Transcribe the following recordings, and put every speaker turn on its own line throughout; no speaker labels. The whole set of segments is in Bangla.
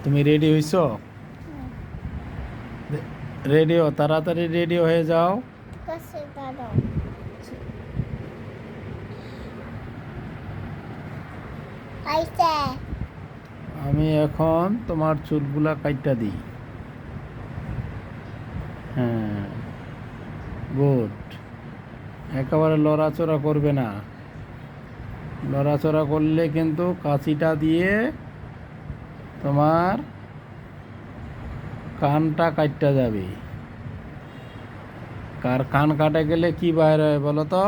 তুমি রেডি হইছো? রেডিও তাড়াতাড়ি রেডি হয়ে যাও। আমি এখন তোমার চুলগুলা কাইটা দিই। হ্যাঁ, গুড। একেবারে লড়াচড়া করবে না। লড়াচড়া করলে কিন্তু কাঁচিটা দিয়ে তোমার কানটা কাটতে যাবে। কান কাটে গেলে কি বাইর হয় বলো তো?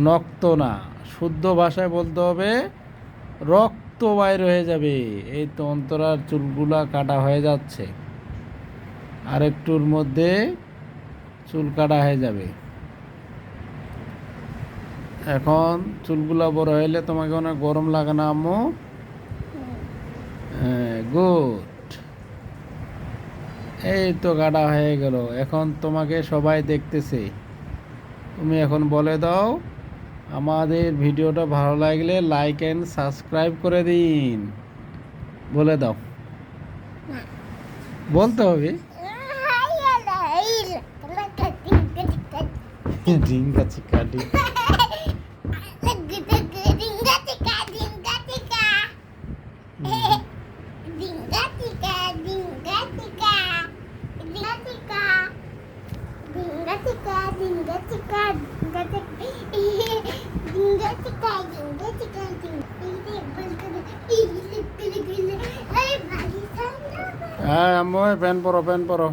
নক্ত না, শুদ্ধ ভাষায় বলতে হবে রক্ত বাইর হয়ে যাবে। এই তো অন্তরার চুলগুলা কাটা হয়ে যাচ্ছে, আর একটুর মধ্যে চুল কাটা হয়ে যাবে। এখন চুলগুলা বড় হইলে তোমাকে অনেক গরম লাগে না আম্মু? হ্যাঁ, গুড। এই তো কাটা হয়ে গেল। এখন তোমাকে সবাই দেখতেছে। তুমি এখন বলে দাও, আমাদের ভিডিওটা ভালো লাগলে লাইক অ্যান্ড সাবস্ক্রাইব করে দিন। বলে দাও। বলতে হবে। ডিঙ্কা চিকা হ্যাঁ আম্মু, প্যান পরো, প্যান পরো।